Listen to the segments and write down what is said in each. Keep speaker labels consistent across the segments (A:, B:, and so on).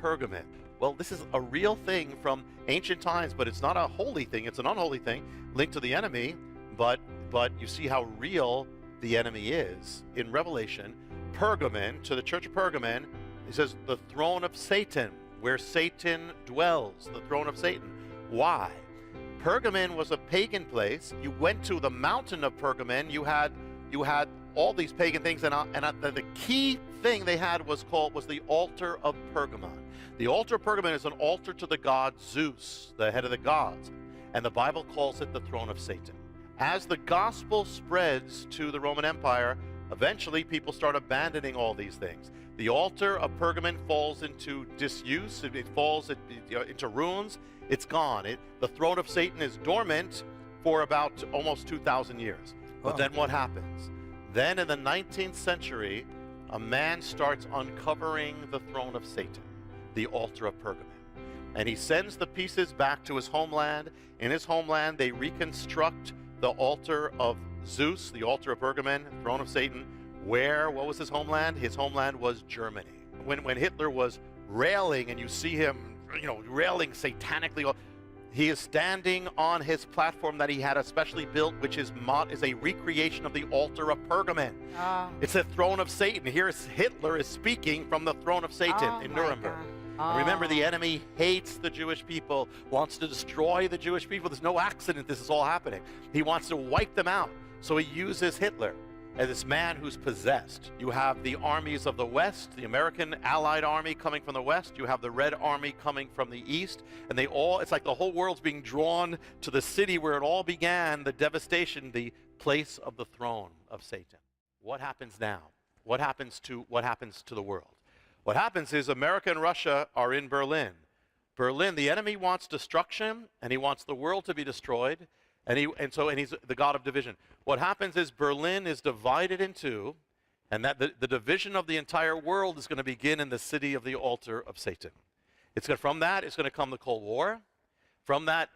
A: pergamen. Well, this is a real thing from ancient times, but it's not a holy thing. It's an unholy thing linked to the enemy. But you see how real the enemy is. In Revelation, Pergamon, to the church of Pergamon, he says the throne of Satan, where Satan dwells, the throne of Satan. Why? Pergamon was a pagan place. You went to the mountain of Pergamon. You had all these pagan things, and the key thing they had was the altar of Pergamon. The altar of Pergamon is an altar to the god Zeus, the head of the gods, and the Bible calls it the throne of Satan. As the gospel spreads to the Roman Empire, eventually people start abandoning all these things. The altar of Pergamon falls into disuse, it falls into ruins, it's gone. The throne of Satan is dormant for about almost 2,000 years. But then what happens? Then in the 19th century, a man starts uncovering the throne of Satan, the altar of Pergamon. And he sends the pieces back to his homeland. In his homeland, they reconstruct the altar of Zeus, the altar of Pergamon, throne of Satan. What was his homeland? His homeland was Germany. When Hitler was railing, and you see him, railing satanically, he is standing on his platform that he had especially built, which is a recreation of the altar of Pergamon. It's a throne of Satan. Here Hitler is speaking from the throne of Satan in Nuremberg. Remember, the enemy hates the Jewish people, wants to destroy the Jewish people. There's no accident this is all happening. He wants to wipe them out. So he uses Hitler as this man who's possessed. You have the armies of the West, the American Allied Army coming from the West. You have the Red Army coming from the East. And it's like the whole world's being drawn to the city where it all began, the devastation, the place of the throne of Satan. What happens now? What happens to the world? What happens is America and Russia are in Berlin. Berlin, the enemy wants destruction, and he wants the world to be destroyed. And he's the god of division. What happens is Berlin is divided in two, and that the division of the entire world is going to begin in the city of the altar of Satan. From that is going to come the Cold War. From that,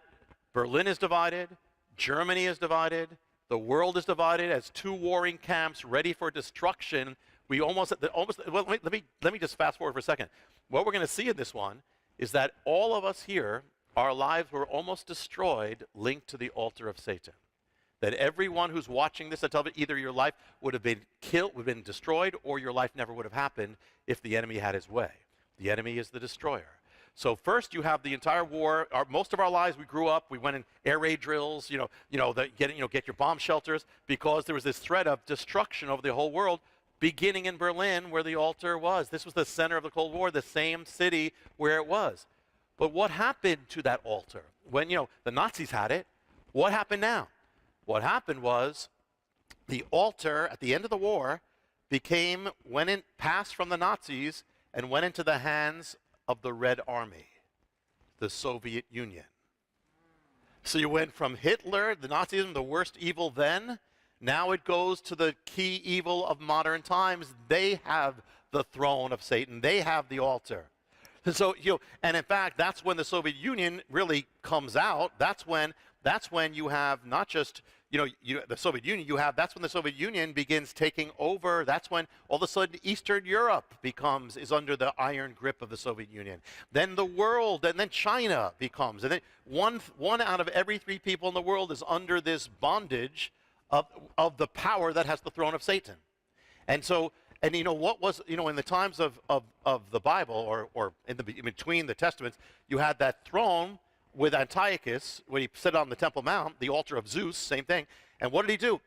A: Berlin is divided, Germany is divided, the world is divided as two warring camps ready for destruction. Well, let me just fast forward for a second. What we're going to see in this one is that all of us here, our lives were almost destroyed, linked to the altar of Satan. That everyone who's watching this, I tell you, either your life would have been killed, would have been destroyed, or your life never would have happened if the enemy had his way. The enemy is the destroyer. So first you have the entire war. Most of our lives, we grew up, we went in air raid drills, get your bomb shelters, because there was this threat of destruction over the whole world, beginning in Berlin where the altar was. This was the center of the Cold War, the same city where it was. But what happened to that altar? When, the Nazis had it, what happened now? What happened was the altar at the end of the war passed from the Nazis and went into the hands of the Red Army, the Soviet Union. So you went from Hitler, the Nazism, the worst evil then, now it goes to the key evil of modern times. They have the throne of Satan. They have the altar. And so, and in fact, that's when the Soviet Union really comes out. That's when you have not just, the Soviet Union, that's when the Soviet Union begins taking over. That's when all of a sudden Eastern Europe is under the iron grip of the Soviet Union. Then the world, and then China becomes, and then one out of every 3 people in the world is under this bondage of the power that has the throne of Satan. And so, and what was, in the times of the Bible, or in between the Testaments, you had that throne with Antiochus, when he sat on the Temple Mount, the altar of Zeus, same thing. And what did he do?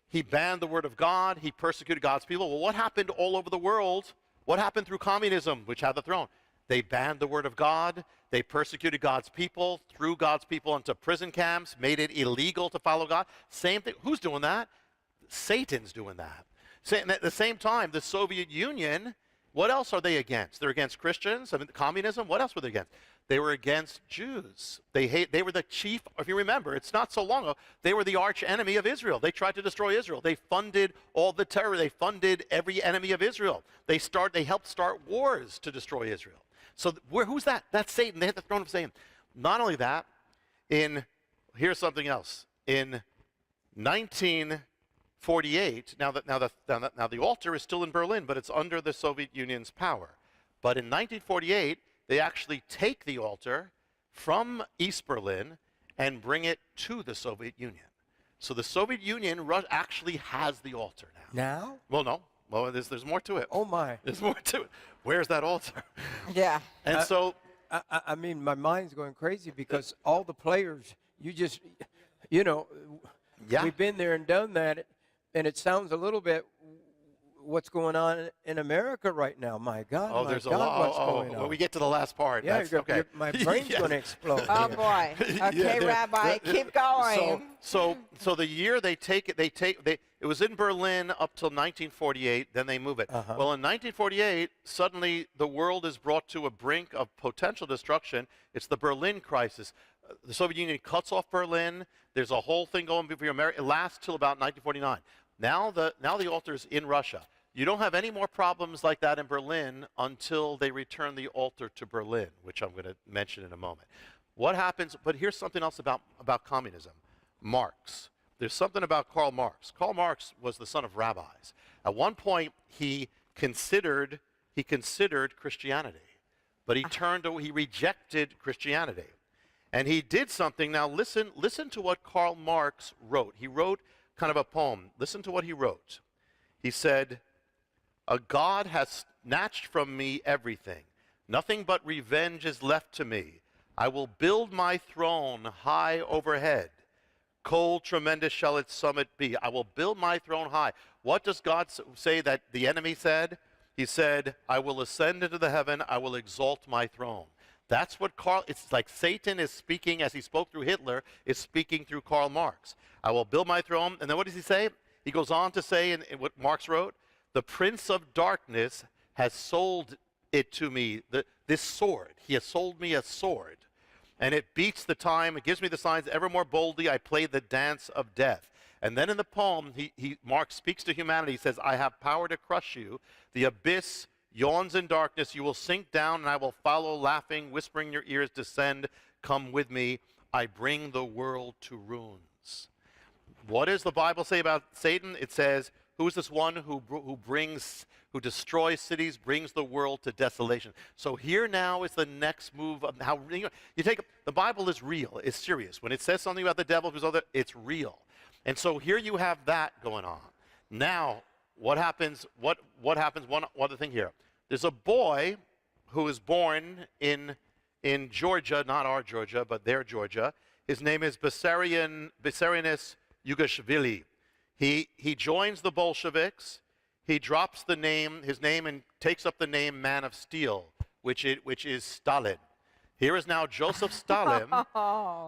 A: He banned the word of God. He persecuted God's people. Well, what happened all over the world? What happened through communism, which had the throne? They banned the word of God. They persecuted God's people, threw God's people into prison camps, made it illegal to follow God. Same thing. Who's doing that? Satan's doing that. And at the same time, the Soviet Union, what else are they against? They're against Christians. Communism. What else were they against? They were against Jews. They were the chief, if you remember, it's not so long ago, they were the arch enemy of Israel. They tried to destroy Israel. They funded all the terror. They funded every enemy of Israel. They helped start wars to destroy Israel. So who's that? That's Satan. They had the throne of Satan. Not only that, here's something else. In 1948, now the altar is still in Berlin, but it's under the Soviet Union's power. But in 1948, they actually take the altar from East Berlin and bring it to the Soviet Union. So the Soviet Union actually has the altar now.
B: Now?
A: Well, no. Well, there's more to it.
B: Oh, my.
A: There's more to it. Where's that altar?
C: Yeah.
A: And so...
B: I mean, my mind's going crazy because all the players, you know,
A: Yeah.
B: we've been there and done that, and it sounds a little bit what's going on in America right now. My God,
A: Oh,
B: my
A: there's
B: God,
A: a lot.
B: what's going on?
A: When we get to the last part,
B: Yeah,
A: that's okay.
B: my brain's
A: Yes.
B: going to explode.
C: Oh
B: here.
C: boy. Okay, Rabbi, keep going.
A: So the year they take it, it was in Berlin up till 1948. Then they move it.
B: Uh-huh.
A: Well, in 1948, suddenly the world is brought to a brink of potential destruction. It's the Berlin crisis. The Soviet Union cuts off Berlin. There's a whole thing going for America. It lasts till about 1949. Now the altar is in Russia. You don't have any more problems like that in Berlin until they return the altar to Berlin, which I'm going to mention in a moment. What happens? But here's something else about communism. Marx. There's something about Karl Marx. Karl Marx was the son of rabbis. At one point, he considered Christianity, but he rejected Christianity. And he did something. Now listen to what Karl Marx wrote. He wrote kind of a poem. Listen to what he wrote. He said, "A God has snatched from me everything. Nothing but revenge is left to me. I will build my throne high overhead. Cold, tremendous shall its summit be. I will build my throne high." What does God say that the enemy said? He said, "I will ascend into the heaven. I will exalt my throne." That's what it's like Satan is speaking, as he spoke through Hitler, is speaking through Karl Marx. I will build my throne. And then what does he say? He goes on to say in what Marx wrote, "The prince of darkness has sold it to me, this sword. He has sold me a sword. And it beats the time, it gives me the signs, ever more boldly I play the dance of death." And then in the poem, Marx speaks to humanity. He says, "I have power to crush you. The abyss yawns in darkness. You will sink down, and I will follow, laughing, whispering in your ears, descend, come with me. I bring the world to ruins." What does the Bible say about Satan? It says, who is this one who destroys cities, brings the world to desolation? So here now is the next move of how you take the Bible is real, it's serious. When it says something about the devil, it's real. And so here you have that going on. Now, what happens? What happens? One other thing here. There's a boy who is born in Georgia, not our Georgia, but their Georgia. His name is Bessarius Yugashvili. He joins the Bolsheviks. He drops his name, and takes up the name Man of Steel, which is Stalin. Here is now Joseph Stalin.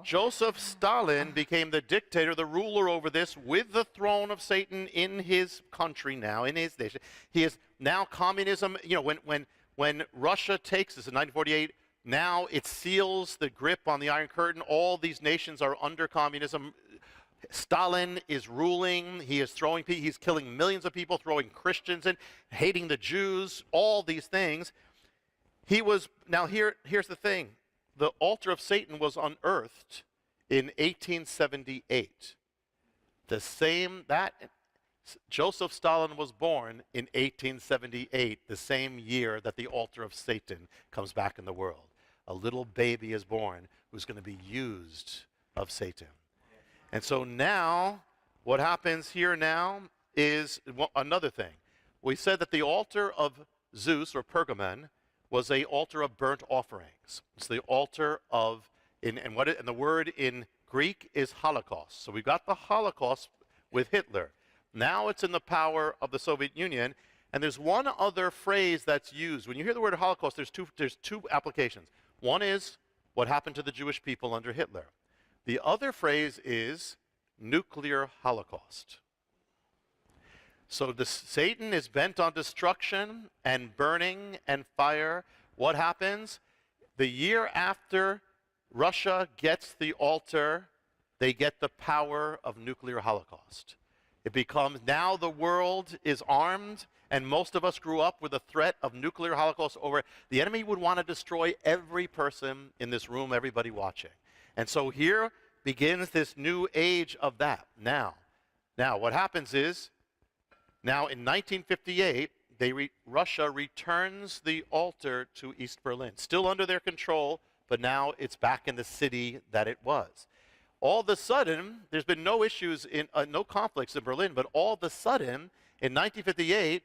A: Joseph Stalin became the dictator, the ruler over this, with the throne of Satan in his country now, in his nation. He is now communism. You know, when Russia takes this in 1948, now it seals the grip on the Iron Curtain. All these nations are under communism. Stalin is ruling. He is he's killing millions of people, throwing Christians in, hating the Jews, all these things. Here's the thing. The altar of Satan was unearthed in 1878. Joseph Stalin was born in 1878, the same year that the altar of Satan comes back in the world. A little baby is born who's going to be used of Satan. And so now, what happens here now is another thing. We said that the altar of Zeus, or Pergamon, was an altar of burnt offerings. It's the altar of, and the word in Greek is Holocaust. So we've got the Holocaust with Hitler. Now it's in the power of the Soviet Union. And there's one other phrase that's used. When you hear the word Holocaust, there's two applications. One is what happened to the Jewish people under Hitler. The other phrase is nuclear holocaust. So Satan is bent on destruction and burning and fire. What happens? The year after Russia gets the altar, they get the power of nuclear holocaust. It becomes, now the world is armed, and most of us grew up with a threat of nuclear holocaust over. The enemy would want to destroy every person in this room, everybody watching. And so here begins this new age of that. Now what happens is, now in 1958, Russia returns the altar to East Berlin, still under their control, but now it's back in the city that it was. All of a sudden, there's been no issues no conflicts in Berlin, but all of a sudden, in 1958,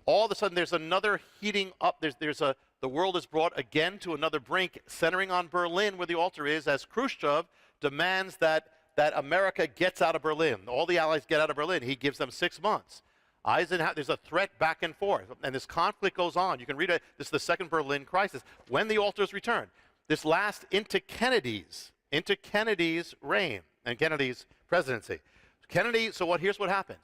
A: all of a sudden there's another heating up. The world is brought again to another brink, centering on Berlin, where the altar is, as Khrushchev demands that America gets out of Berlin. All the Allies get out of Berlin. He gives them 6 months. There's a threat back and forth, and this conflict goes on. You can read it. This is the Second Berlin Crisis. When the altars return, this lasts into Kennedy's reign and Kennedy's presidency. Here's what happened.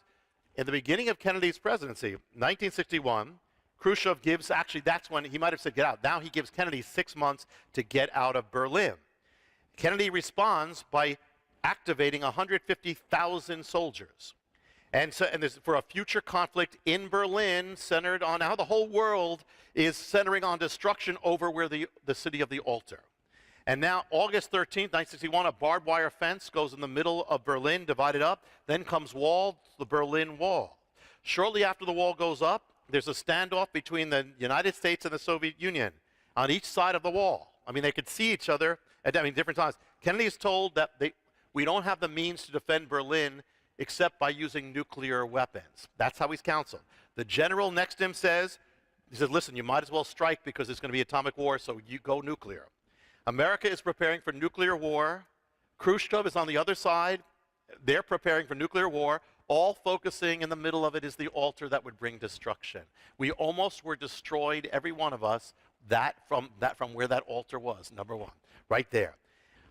A: In the beginning of Kennedy's presidency, 1961, Khrushchev gives, actually that's when he might have said get out. Now he gives Kennedy 6 months to get out of Berlin. Kennedy responds by activating 150,000 soldiers. And there's for a future conflict in Berlin centered on how the whole world is centering on destruction over where the city of the altar. And now, August 13th, 1961, a barbed wire fence goes in the middle of Berlin, divided up. Then comes the Berlin Wall. Shortly after the wall goes up, there's a standoff between the United States and the Soviet Union on each side of the wall. I mean, they could see each other at different times. Kennedy is told that we don't have the means to defend Berlin except by using nuclear weapons. That's how he's counseled. The general next to him says, listen, you might as well strike because there's going to be atomic war, so you go nuclear. America is preparing for nuclear war. Khrushchev is on the other side. They're preparing for nuclear war. All focusing in the middle of it is the altar that would bring destruction. We almost were destroyed, every one of us, from where that altar was, number one, right there.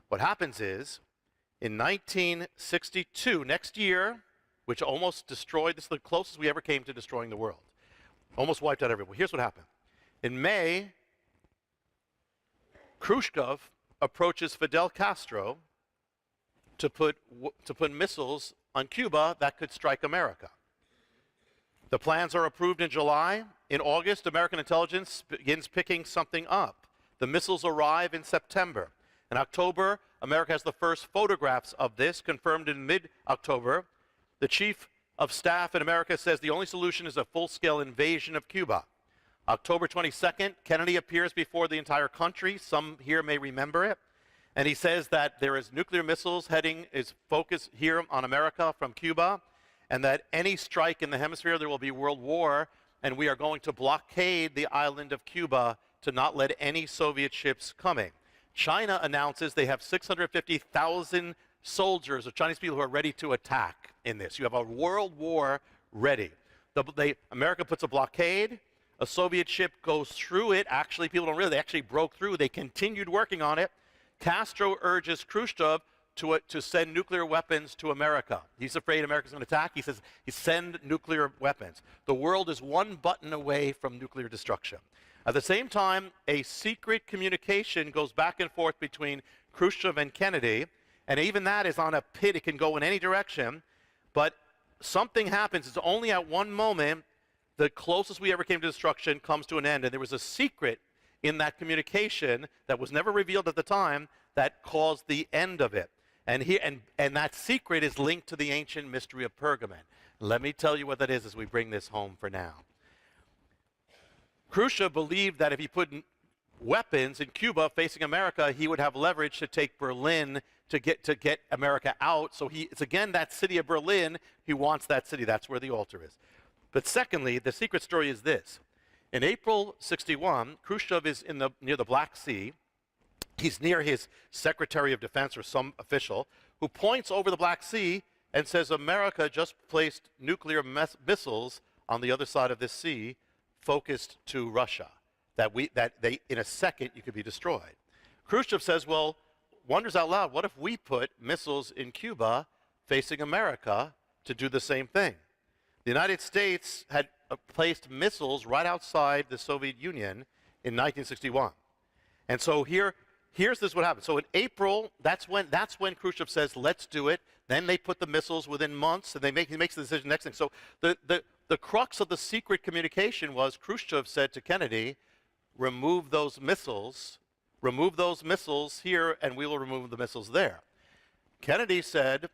A: What happens is, in 1962, next year, which almost destroyed, this is the closest we ever came to destroying the world. Almost wiped out everyone. Here's what happened. In May, Khrushchev approaches Fidel Castro to put missiles on Cuba that could strike America. The plans are approved in July. In August, American intelligence begins picking something up. The missiles arrive in September. In October, America has the first photographs of this, confirmed in mid-October. The chief of staff in America says the only solution is a full-scale invasion of Cuba. October 22nd, Kennedy appears before the entire country. Some here may remember it. And he says that there is nuclear missiles is focused here on America from Cuba, and that any strike in the hemisphere, there will be world war, and we are going to blockade the island of Cuba to not let any Soviet ships coming. China announces they have 650,000 soldiers or Chinese people who are ready to attack in this. You have a world war ready. America puts a blockade. A Soviet ship goes through it. Actually, people don't realize they actually broke through. They continued working on it. Castro urges Khrushchev to send nuclear weapons to America. He's afraid America's going to attack. He says, send nuclear weapons. The world is one button away from nuclear destruction. At the same time, a secret communication goes back and forth between Khrushchev and Kennedy, and even that is on a pit. It can go in any direction, but something happens. It's only at one moment the closest we ever came to destruction comes to an end, and there was a secret in that communication that was never revealed at the time that caused the end of it. And that secret is linked to the ancient mystery of Pergamon. Let me tell you what that is as we bring this home for now. Khrushchev believed that if he put weapons in Cuba facing America, he would have leverage to take Berlin to get America out. So it's again that city of Berlin. He wants that city. That's where the altar is. But secondly, the secret story is this. In April 61, Khrushchev is near the Black Sea. He's near his Secretary of Defense or some official who points over the Black Sea and says America just placed nuclear missiles on the other side of this sea focused to Russia, that in a second you could be destroyed. Khrushchev says, well, wonders out loud, what if we put missiles in Cuba facing America to do the same thing? The United States had placed missiles right outside the Soviet Union in 1961. And so here's what happened. So in April, that's when Khrushchev says, let's do it. Then they put the missiles within months, and he makes the decision next thing. So the crux of the secret communication was Khrushchev said to Kennedy, remove those missiles here, and we will remove the missiles there. Kennedy said,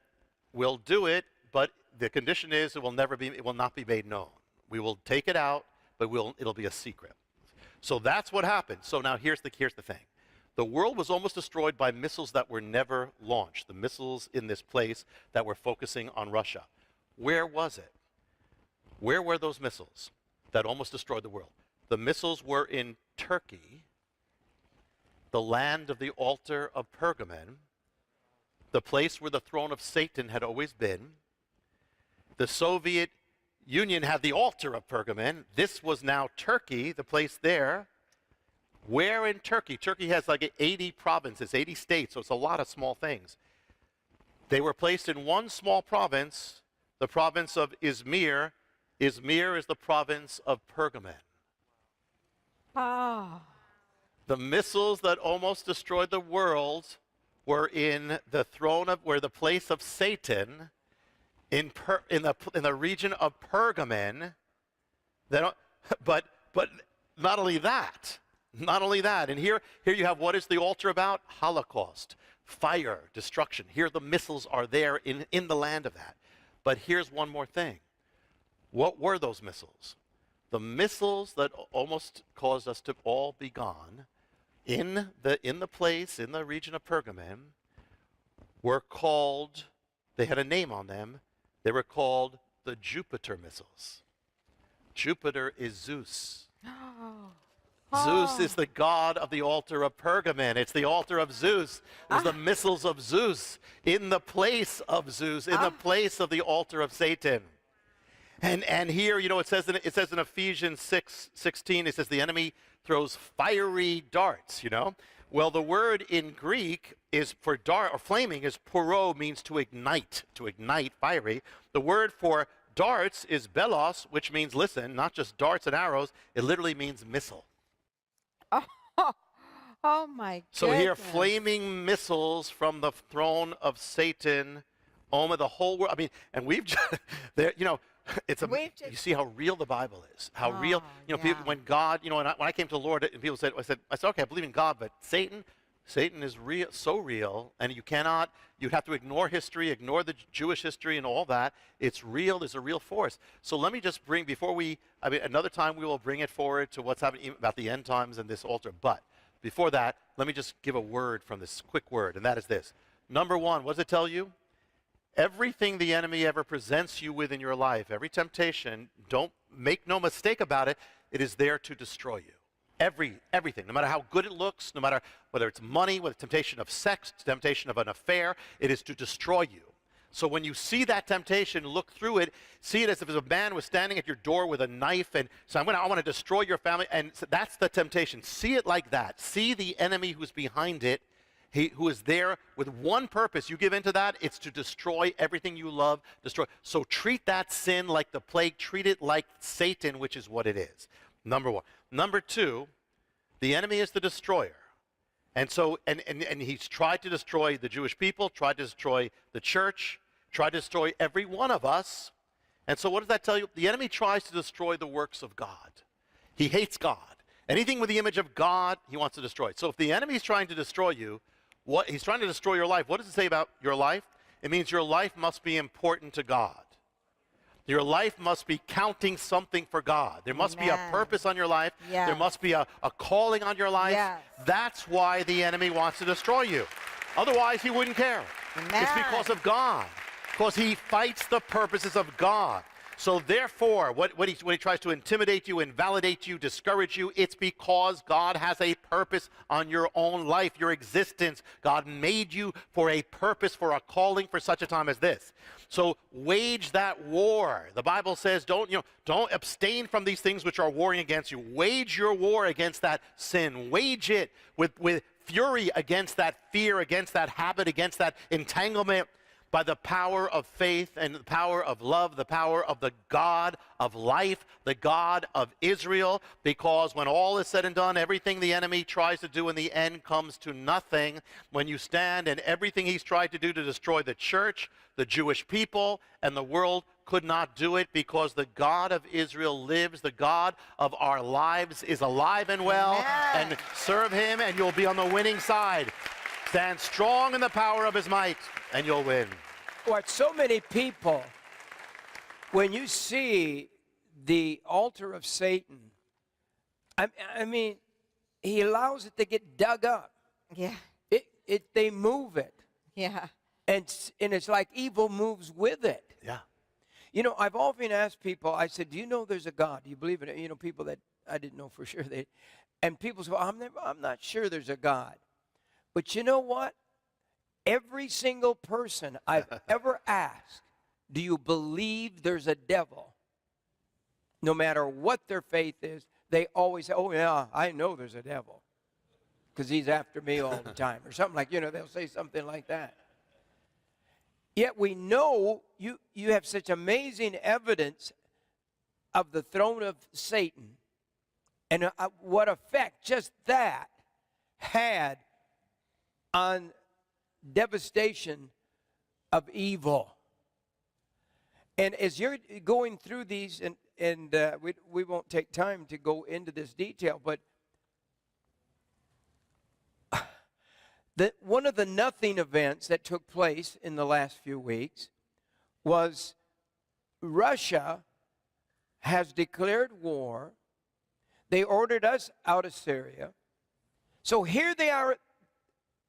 A: we'll do it, but the condition is it will not be made known. We will take it out, but it'll be a secret. So that's what happened. So now here's the thing. The world was almost destroyed by missiles that were never launched. The missiles in this place that were focusing on Russia. Where was it? Where were those missiles that almost destroyed the world? The missiles were in Turkey, the land of the altar of Pergamon, the place where the throne of Satan had always been. The Soviet Union had the altar of Pergamon. This was now Turkey, the place there. Where in Turkey? Turkey has like 80 provinces, 80 states, so it's a lot of small things. They were placed in one small province, the province of Izmir. Izmir is the province of Pergamon.
C: Oh.
A: The missiles that almost destroyed the world were in the place of Satan, in the region of Pergamon. But not only that. And here you have, what is the altar about? Holocaust, fire, destruction. Here the missiles are there in the land of that. But here's one more thing. What were those missiles? The missiles that almost caused us to all be gone in the region of Pergamon were called, they had a name on them, they were called the Jupiter missiles. Jupiter is Zeus. Zeus is the god of the altar of Pergamon. It's the altar of Zeus. It was the missiles of Zeus in the place of Zeus, in the place of the altar of Satan. And here, it says in Ephesians 6:16, it says the enemy throws fiery darts, Well, the word in Greek is for dart or flaming is poro, means to ignite fiery. The word for darts is belos, which means, listen, not just darts and arrows, it literally means missile.
C: Oh my goodness.
A: So here, flaming missiles from the throne of Satan, the whole world. I mean, and we've just, you see how real the Bible is. How real, people, when God, when I came to the Lord, and people said, I said, okay, I believe in God, but Satan is real, so real, and you'd have to ignore history, ignore the Jewish history and all that. It's real, there's a real force. So let me just bring, another time we will bring it forward to what's happening about the end times and this altar. But before that, let me just give a word from this, quick word, and that is this. Number one, what does it tell you? Everything the enemy ever presents you with in your life, every temptation, don't make no mistake about it, it is there to destroy you. Everything, no matter how good it looks, no matter whether it's money, whether it's temptation of sex, temptation of an affair, it is to destroy you. So when you see that temptation, look through it, see it as if a man was standing at your door with a knife and so I want to destroy your family, and so that's the temptation. See it like that. See the enemy who's behind it, who is there with one purpose. You give into that, it's to destroy everything you love, destroy. So treat that sin like the plague, treat it like Satan, which is what it is. Number one. Number two, the enemy is the destroyer. And so, and he's tried to destroy the Jewish people, tried to destroy the church, tried to destroy every one of us. And so what does that tell you? The enemy tries to destroy the works of God. He hates God. Anything with the image of God, he wants to destroy. So if the enemy is trying to destroy you, he's trying to destroy your life. What does it say about your life? It means your life must be important to God. Your life must be counting something for God. There must be a purpose on your life.
C: Yes.
A: There must be a calling on your life.
C: Yes.
A: That's why the enemy wants to destroy you. Otherwise, he wouldn't care.
C: Amen.
A: It's because of God. Because he fights the purposes of God. So therefore, when he tries to intimidate you, invalidate you, discourage you, it's because God has a purpose on your own life, your existence. God made you for a purpose, for a calling for such a time as this. So wage that war. The Bible says don't abstain from these things which are warring against you. Wage your war against that sin. Wage it with fury against that fear, against that habit, against that entanglement, by the power of faith and the power of love, the power of the God of life, the God of Israel, because when all is said and done, everything the enemy tries to do in the end comes to nothing. When you stand, and everything he's tried to do to destroy the church, the Jewish people, and the world could not do it, because the God of Israel lives. The God of our lives is alive and well.
C: Amen.
A: And serve him and you'll be on the winning side. Stand strong in the power of his might and you'll win.
B: What so many people, when you see the altar of Satan, I mean, he allows it to get dug up.
C: Yeah.
B: They move it.
C: Yeah.
B: And it's like evil moves with it.
A: Yeah.
B: You know, I've often asked people, I said, do you know there's a God? Do you believe in it? You know, people that I didn't know for sure. And people say, well, I'm not sure there's a God. But you know what? Every single person I've ever asked, do you believe there's a devil? No matter what their faith is, they always say, oh, yeah, I know there's a devil because he's after me all the time, or something like, they'll say something like that. Yet we know you have such amazing evidence of the throne of Satan and what effect just that had on devastation of evil. And as you're going through these, and we won't take time to go into this detail, but one of the nothing events that took place in the last few weeks was Russia has declared war. They ordered us out of Syria. So here they are.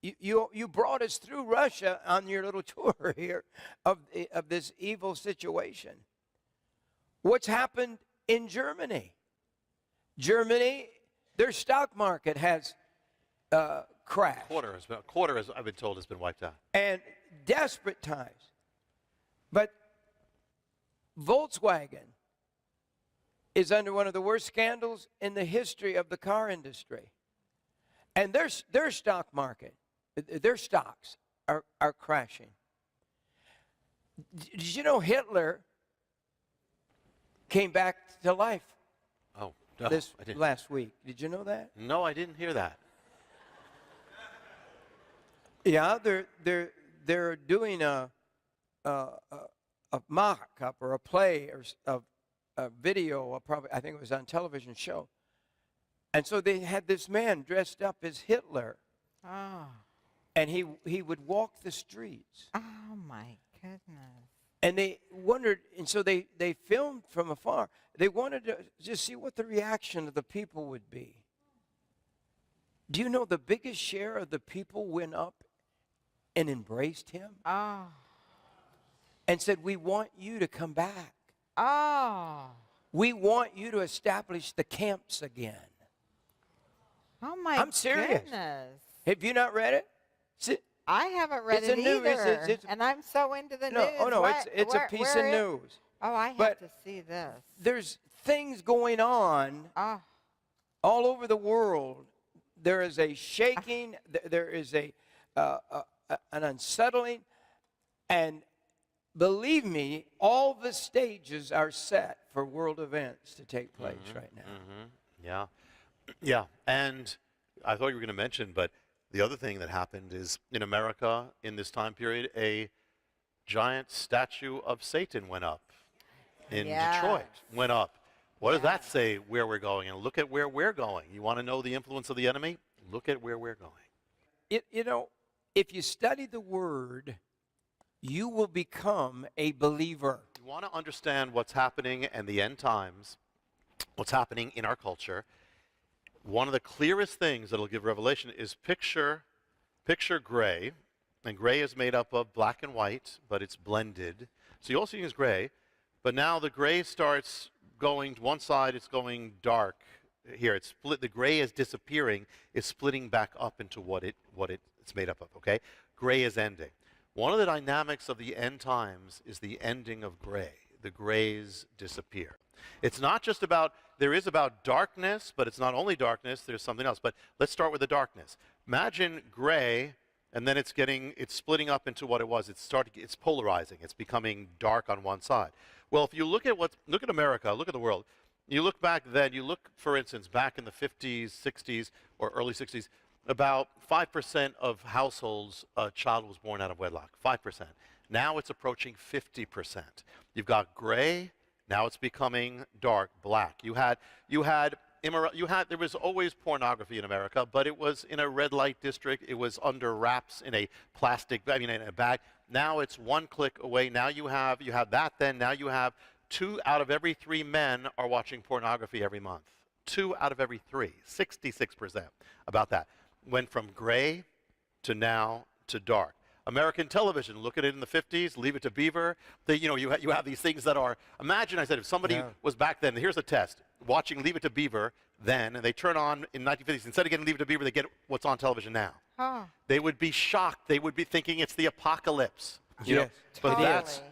B: You brought us through Russia on your little tour here of this evil situation. What's happened in Germany? Germany, their stock market has crashed.
A: Quarter, as I've been told, has been wiped out.
B: And desperate times. But Volkswagen is under one of the worst scandals in the history of the car industry. And their stock market, their stocks are crashing. Did you know Hitler came back to life this last week? Did you know that?
A: No, I didn't hear that.
B: Yeah, they're doing a mock-up or a play or a video, I think it was on television show. And so they had this man dressed up as Hitler.
C: Oh.
B: And he would walk the streets.
C: Oh, my goodness.
B: And they wondered, and so they filmed from afar. They wanted to just see what the reaction of the people would be. Do you know the biggest share of the people went up and embraced him?
C: Oh.
B: And said, we want you to come back.
C: Oh.
B: We want you to establish the camps again.
C: Oh, my
B: I'm serious.
C: goodness.
B: Have you not read it?
C: I haven't read it either. And I'm so into the news.
B: Oh, no, it's a piece of news.
C: Oh, I have to see this.
B: There's things going on all over the world. There is a shaking. There is an unsettling. And believe me, all the stages are set for world events to take place right now.
A: Yeah. Yeah. And I thought you were going to mention, but the other thing that happened is in America in this time period, a giant statue of Satan went up in Detroit. Went up. What does that say where we're going? And look at where we're going. You want to know the influence of the enemy? Look at where we're going.
B: If you study the Word, you will become a believer.
A: You want to understand what's happening in the end times, what's happening in our culture. One of the clearest things that'll give revelation is picture gray, and gray is made up of black and white, but it's blended. So you all see it as gray, but now the gray starts going to one side, it's going dark here. It's split. The gray is disappearing, it's splitting back up into what it's made up of, okay? Gray is ending. One of the dynamics of the end times is the ending of gray. The grays disappear. It's not just about, there is about darkness, but it's not only darkness, there's something else. But let's start with the darkness. Imagine gray, and then it's splitting up into what it was. It's polarizing. It's becoming dark on one side. Well, if you look at America, look at the world. You look back then, for instance, back in the 50s, 60s, or early 60s, about 5% of households, a child was born out of wedlock, 5%. Now it's approaching 50%. You've got gray, now it's becoming dark, black. There was always pornography in America, but it was in a red light district. It was under wraps in a in a bag. Now it's one click away. Now you have that then. Now you have 2 out of every 3 men are watching pornography every month. 2 out of every 3, 66% about that. Went from gray to now to dark. American television, look at it in the 50s, Leave It to Beaver. You have these things that are, imagine, I said, if somebody was back then, here's a test, watching Leave It to Beaver then, and they turn on in 1950s, instead of getting Leave It to Beaver, they get what's on television now.
C: Huh.
A: They would be shocked. They would be thinking it's the apocalypse.
B: Yes.
A: But
C: Totally.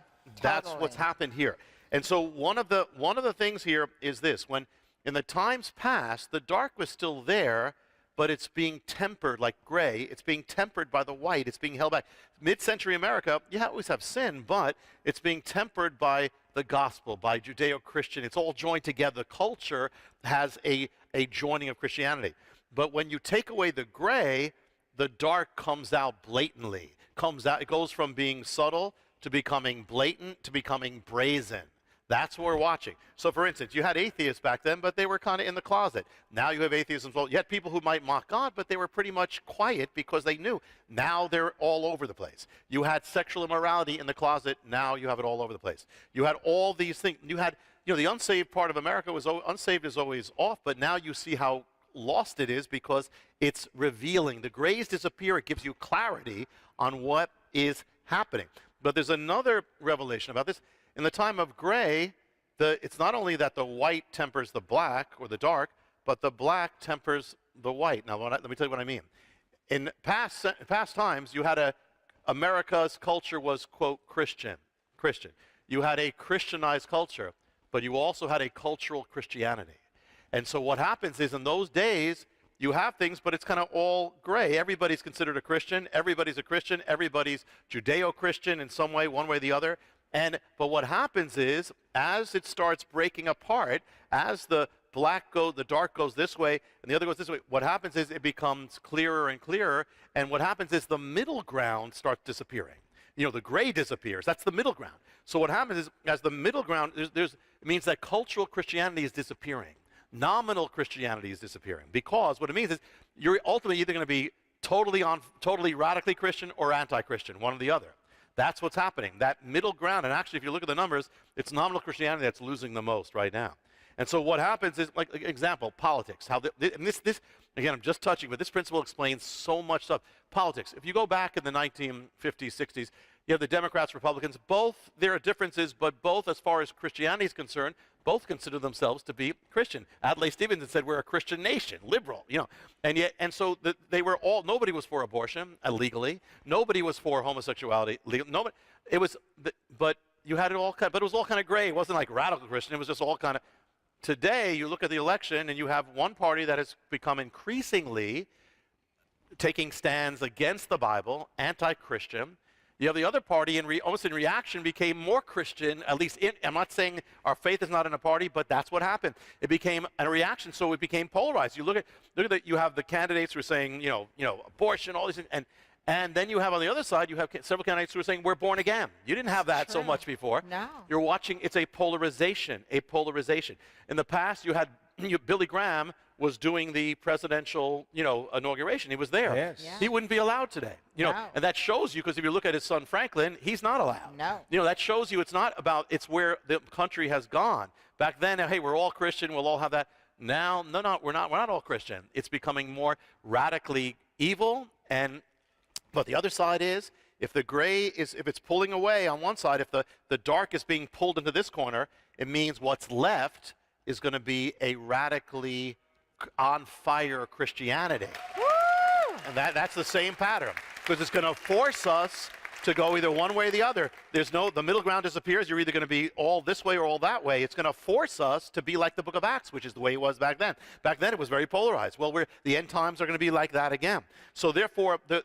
A: that's what's happened here. And so one of the things here is this: when in the times past, the dark was still there, but it's being tempered like gray. It's being tempered by the white. It's being held back. Mid-century America, you always have sin, but it's being tempered by the gospel, by Judeo-Christian. It's all joined together. The culture has a joining of Christianity. But when you take away the gray, the dark comes out blatantly. It goes from being subtle to becoming blatant to becoming brazen. That's what we're watching. So, for instance, you had atheists back then, but they were kind of in the closet. Now you have atheists as well. You had people who might mock God, but they were pretty much quiet because they knew. Now they're all over the place. You had sexual immorality in the closet. Now you have it all over the place. You had all these things. You had, the unsaved part of America was unsaved is always off, but now you see how lost it is because it's revealing. The grays disappear. It gives you clarity on what is happening. But there's another revelation about this. In the time of gray, it's not only that the white tempers the black or the dark, but the black tempers the white. Now, let me tell you what I mean. In past times, you had America's culture was, quote, Christian. You had a Christianized culture, but you also had a cultural Christianity. And so what happens is in those days, you have things, but it's kind of all gray. Everybody's considered a Christian. Everybody's a Christian. Everybody's Judeo-Christian in some way, one way or the other. But what happens is, as it starts breaking apart, as the dark goes this way, and the other goes this way, what happens is it becomes clearer and clearer, and what happens is the middle ground starts disappearing. The gray disappears. That's the middle ground. So what happens is, as the middle ground, it means that cultural Christianity is disappearing. Nominal Christianity is disappearing, because what it means is you're ultimately either going to be totally radically Christian or anti-Christian, one or the other. That's what's happening, that middle ground. And actually, if you look at the numbers, it's nominal Christianity that's losing the most right now. And so what happens is, like example, politics. And this again, I'm just touching, but this principle explains so much stuff. Politics. If you go back in the 1950s, 60s, you have the Democrats, Republicans. Both, there are differences, but both, as far as Christianity is concerned, both consider themselves to be Christian. Adlai Stevenson said we're a Christian nation, liberal, and so they were all. Nobody was for abortion legally. Nobody was for homosexuality legal. Nobody. It was, but you had it all. But it was all kind of gray. It wasn't like radical Christian. It was just all kind of. Today, you look at the election, and you have one party that has become increasingly taking stands against the Bible, anti-Christian. You have the other party, almost in reaction, became more Christian, at least I'm not saying our faith is not in a party, but that's what happened. It became a reaction, so it became polarized. You look at that. You have the candidates who are saying, abortion, all these things, and then you have on the other side, you have several candidates who are saying we're born again. You didn't have that so much before.
C: No.
A: You're watching, it's a polarization. In the past, you had Billy Graham was doing the presidential, inauguration. He was there.
B: Yes.
C: Yeah.
A: He wouldn't be allowed today.
C: No.
A: And that shows you, because if you look at his son Franklin, he's not allowed.
C: No.
A: That shows you it's where the country has gone. Back then, hey, we're all Christian, we'll all have that. Now, no, we're not all Christian. It's becoming more radically evil. But the other side is, if the gray if it's pulling away on one side, if the dark is being pulled into this corner, it means what's left is going to be a radically on fire Christianity.
C: Woo!
A: And that's the same pattern, because it's going to force us to go either one way or the other. The middle ground disappears. You're either going to be all this way or all that way. It's going to force us to be like the book of Acts, which is the way it was back then. Back then it was very polarized. Well, the end times are going to be like that again. So therefore, the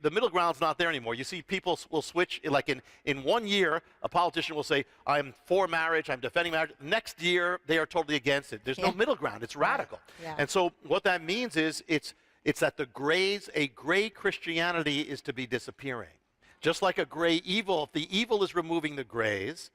A: middle ground's not there anymore. You see people will switch, like in 1 year, a politician will say, I'm for marriage, I'm defending marriage. Next year, they are totally against it. There's no middle ground. It's radical.
C: Yeah.
A: And so what that means is it's that a gray Christianity is to be disappearing. Just like a gray evil, if the evil is removing the grays,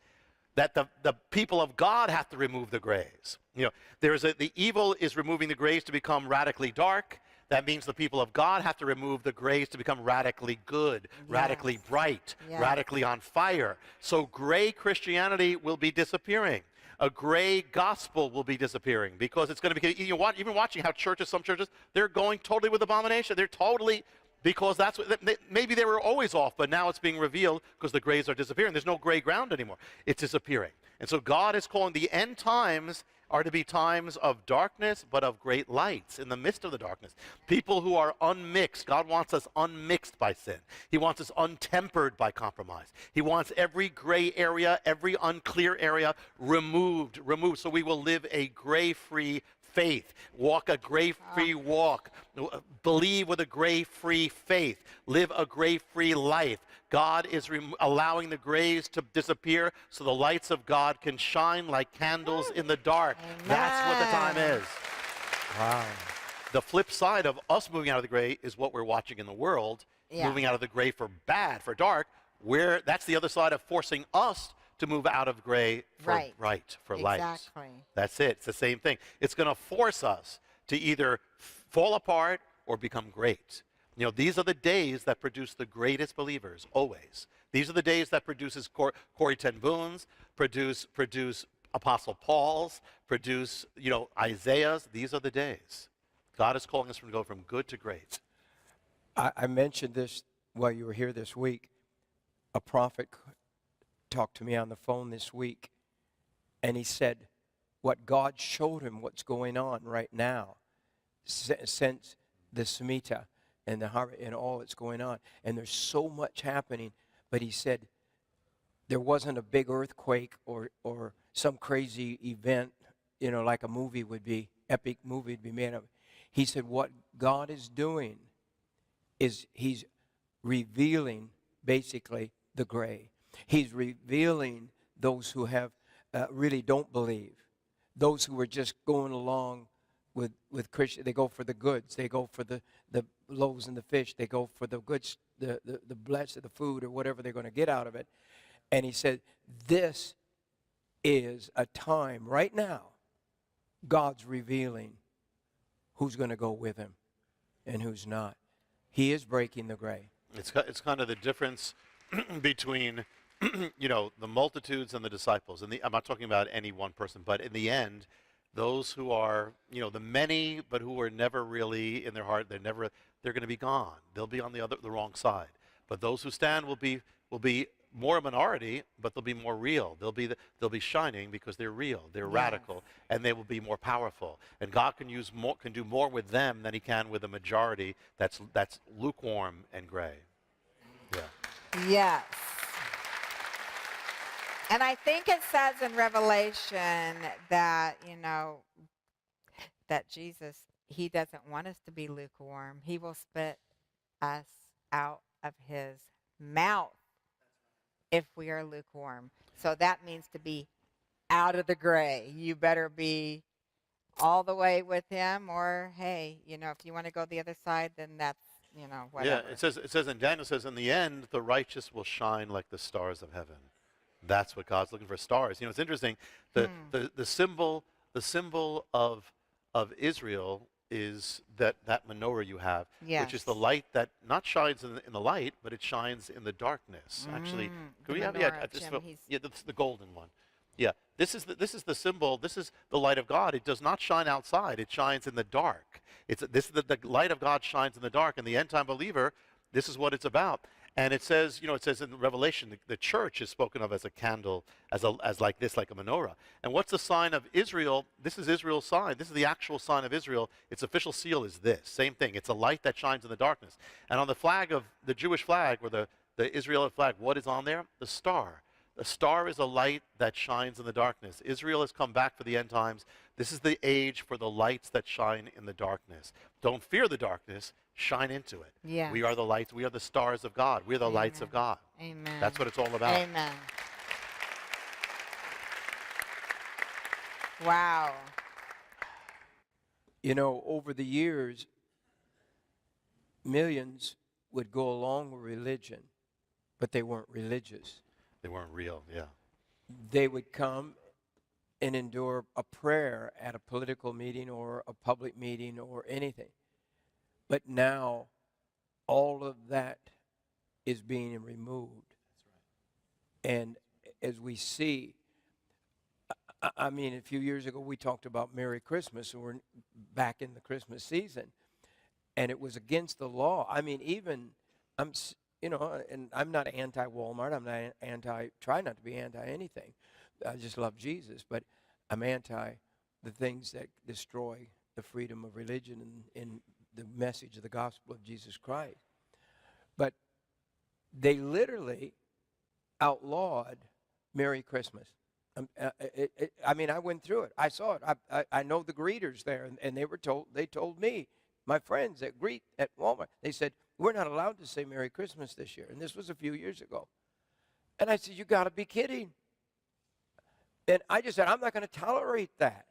A: that the people of God have to remove the grays. The evil is removing the grays to become radically dark. That means the people of God have to remove the grays to become radically good, radically bright, radically on fire. So gray Christianity will be disappearing. A gray gospel will be disappearing because it's going to be, even watching how some churches, they're going totally with abomination. They're totally, because that's what, maybe they were always off, but now it's being revealed because the grays are disappearing. There's no gray ground anymore. It's disappearing. And so God is calling the end times are to be times of darkness, but of great lights in the midst of the darkness. People who are unmixed. God wants us unmixed by sin. He wants us untempered by compromise. He wants every gray area, every unclear area removed, so we will live a gray-free faith, walk a gray-free walk, believe with a gray-free faith, live a gray-free life. God is allowing the grays to disappear so the lights of God can shine like candles in the dark.
C: Amen.
A: That's what the time is.
B: Wow.
A: The flip side of us moving out of the gray is what we're watching in the world, moving out of the gray for bad, for dark, where that's the other side of forcing us to move out of gray for light.
C: Exactly.
A: That's it. It's the same thing. It's going to force us to either fall apart or become great. These are the days that produce the greatest believers, always. These are the days that produces Corrie ten Boom's, produce Apostle Paul's, produce, Isaiah's. These are the days. God is calling us to go from good to great.
B: I mentioned this while you were here this week. A prophet talked to me on the phone this week, and he said what God showed him what's going on right now since the Shemitah and the harvest and all that's going on. And there's so much happening, but he said there wasn't a big earthquake or some crazy event, like a movie would be, epic movie would be made of. He said what God is doing is he's revealing basically the gray. He's revealing those who have really don't believe, those who are just going along with Christian. They go for the goods. They go for the loaves and the fish. They go for the goods, the bless of the food or whatever they're going to get out of it. And he said, this is a time right now God's revealing who's going to go with him and who's not. He is breaking the gray.
A: It's kind of the difference between the multitudes and the disciples. And I'm not talking about any one person, but in the end, those who are, the many, but who are never really in their heart, they're going to be gone. They'll be on the wrong side. But those who stand will be more a minority, but they'll be more real. They'll be shining because they're real. They're radical, and they will be more powerful. And God can do more with them than he can with a majority that's lukewarm and gray. Yeah.
C: Yes. And I think it says in Revelation that, that Jesus, he doesn't want us to be lukewarm. He will spit us out of his mouth if we are lukewarm. So that means to be out of the gray. You better be all the way with him, or, hey, if you want to go the other side, then that's, whatever.
A: Yeah, it says in Daniel, in the end, the righteous will shine like the stars of heaven. That's what God's looking for, stars. It's interesting. The symbol of Israel is that menorah you have, which is the light that not shines in the light, but it shines in the darkness. Actually, could we have the golden one? Yeah, this is the symbol. This is the light of God. It does not shine outside. It shines in the dark. The light of God shines in the dark. And the end time believer, this is what it's about. And it says, it says in Revelation, the church is spoken of as a candle, as like a menorah. And what's the sign of Israel? This is Israel's sign. This is the actual sign of Israel. Its official seal is this. Same thing. It's a light that shines in the darkness. And on the flag of the Jewish flag, or the Israeli flag, what is on there? The star. The star is a light that shines in the darkness. Israel has come back for the end times. This is the age for the lights that shine in the darkness. Don't fear the darkness. Shine into it.
C: Yeah.
A: We are the lights. We are the stars of God. We're the lights of God.
C: Amen.
A: That's what it's all about.
C: Amen. Wow.
B: Over the years, millions would go along with religion, but they weren't religious.
A: They weren't real, yeah.
B: They would come and endure a prayer at a political meeting or a public meeting or anything. But now all of that is being removed. And as we see, I mean, a few years ago we talked about Merry Christmas, and we're back in the Christmas season, and it was against the law. I mean, even and I'm not anti-Walmart. I'm not try not to be anti-anything. I just love Jesus, but I'm anti the things that destroy the freedom of religion and the message of the gospel of Jesus Christ. But they literally outlawed Merry Christmas. I mean, I went through it. I saw it. I know the greeters there, and they told me, my friends that greet at Walmart, they said, we're not allowed to say Merry Christmas this year. And this was a few years ago. And I said, you got to be kidding. And I just said, I'm not going to tolerate that.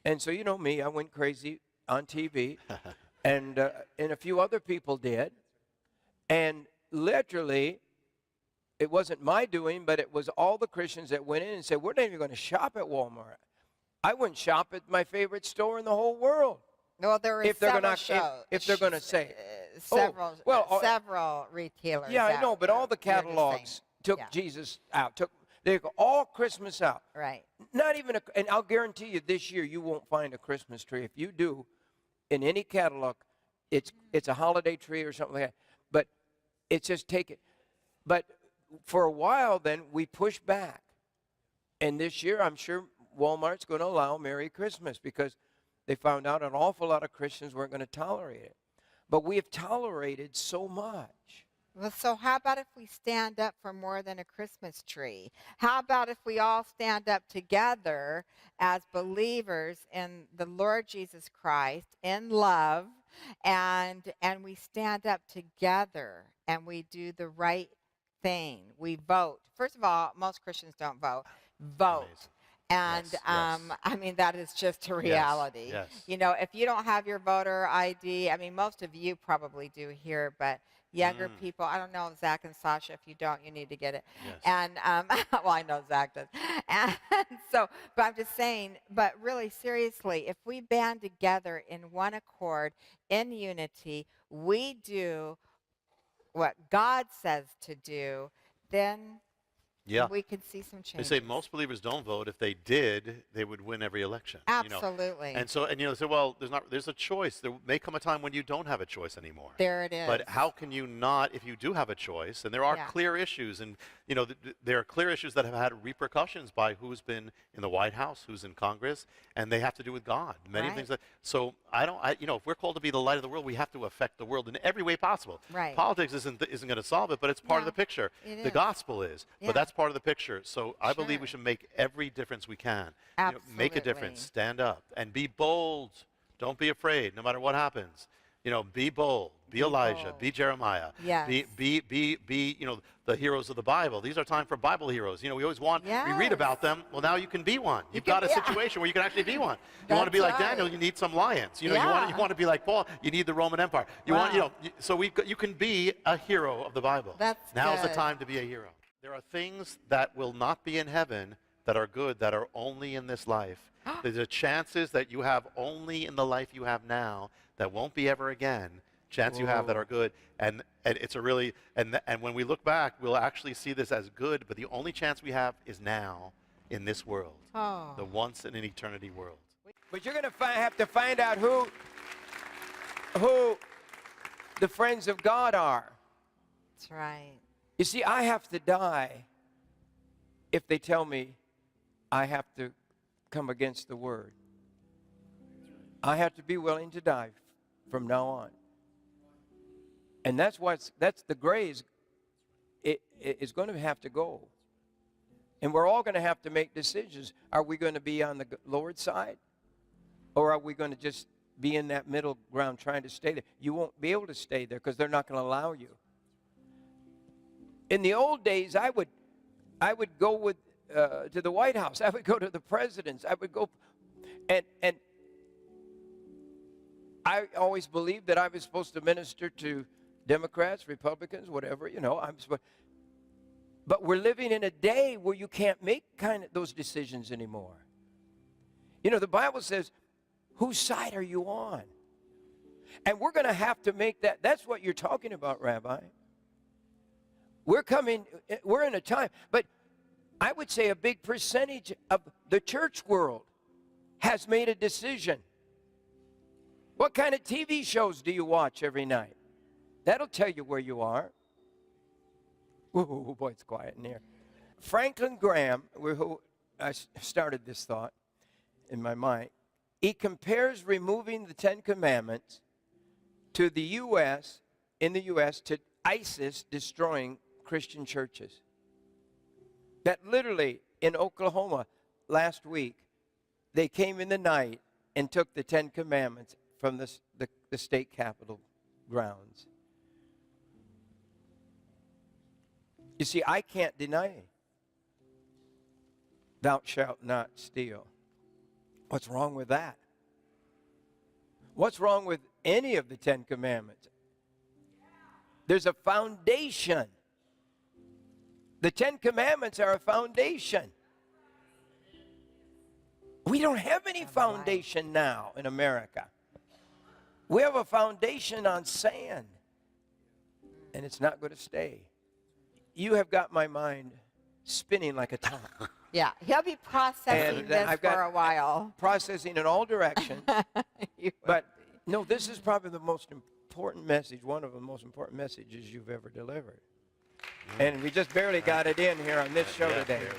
B: And so, you know me, I went crazy on TV, and a few other people did. And literally, it wasn't my doing, but it was all the Christians that went in and said, we're not even going to shop at Walmart. I wouldn't shop at my favorite store in the whole world.
C: Well, there were
B: if they're going to say
C: several retailers.
B: Yeah, I know, but all the catalogs took Jesus out. They took all Christmas out.
C: Right.
B: Not even and I'll guarantee you this year you won't find a Christmas tree. If you do, in any catalog, it's a holiday tree or something like that. But it's just taken. But for a while then we pushed back. And this year I'm sure Walmart's going to allow Merry Christmas because they found out an awful lot of Christians weren't going to tolerate it. But we have tolerated so much.
C: Well, so how about if we stand up for more than a Christmas tree? How about if we all stand up together as believers in the Lord Jesus Christ in love, and we stand up together and we do the right thing. We vote. First of all, most Christians don't vote. Vote.
A: Amazing.
C: And
A: yes.
C: I mean, that is just a reality.
A: Yes.
C: You know, if you don't have your voter ID, I mean, most of you probably do here, but younger people, I don't know, Zach and Sasha, if you don't, you need to get it.
A: Yes.
C: And, well, I know Zach does. And so, but I'm just saying, but really seriously, if we band together in one accord, in unity, we do what God says to do, then we could see some change.
A: They say most believers don't vote. If they did, they would win every election.
C: Absolutely.
A: You know? And so, they say, well, there's a choice. There may come a time when you don't have a choice anymore.
C: There it is.
A: But how can you not, if you do have a choice, and there are clear issues, and there are clear issues that have had repercussions by who's been in the White House, who's in Congress, and they have to do with God. Many things so if we're called to be the light of the world, we have to affect the world in every way possible.
C: Right.
A: Politics isn't going to solve it, but it's part of the picture. The gospel is, but that's part of the picture. So I believe we should make every difference we can.
C: Absolutely.
A: Make a difference. Stand up and be bold. Don't be afraid, no matter what happens. Be bold. Be Elijah.
C: bold.
A: Be Jeremiah.
C: Yes.
A: Be the heroes of the Bible. These are time for Bible heroes. We always we read about them. Well, now you can be one. You've got a situation where you can actually be one. You want to be like Daniel, you need some lions. You want to be like Paul, you need the Roman Empire. So you can be a hero of the Bible. Now's the time to be a hero. There are things that will not be in heaven that are good, that are only in this life. There's a chances that you have only in the life you have now that won't be ever again. Chance you have that are good, and it's a really and when we look back, we'll actually see this as good. But the only chance we have is now, in this world, the once in an eternity world.
B: But you're going to have to find out who the friends of God are.
C: That's right.
B: You see, I have to die if they tell me I have to come against the word. I have to be willing to die from now on. And that's the gray is going to have to go. And we're all going to have to make decisions. Are we going to be on the Lord's side? Or are we going to just be in that middle ground trying to stay there? You won't be able to stay there because they're not going to allow you. In the old days, I would go with to the White House. I would go to the presidents. I would go, and I always believed that I was supposed to minister to Democrats, Republicans, whatever. But we're living in a day where you can't make those decisions anymore. The Bible says, whose side are you on? And we're going to have to make that. That's what you're talking about, Rabbi. We're in a time, but I would say a big percentage of the church world has made a decision. What kind of TV shows do you watch every night? That'll tell you where you are. Ooh, boy, it's quiet in here. Franklin Graham, who I started this thought in my mind, he compares removing the Ten Commandments to the U.S., in the U.S., to ISIS destroying Christian churches. That literally, in Oklahoma last week, they came in the night and took the Ten Commandments from the state capitol grounds. You see, I can't deny thou shalt not steal. What's wrong with that? What's wrong with any of the Ten Commandments? There's a foundation. The Ten Commandments are a foundation. We don't have any foundation now in America. We have a foundation on sand, and it's not going to stay. You have got my mind spinning like a top.
C: Yeah, he'll be processing this for a while.
B: Processing in all directions. But no, this is probably the most important message, one of the most important messages you've ever delivered. And we just barely got it in here on this show today. Barely.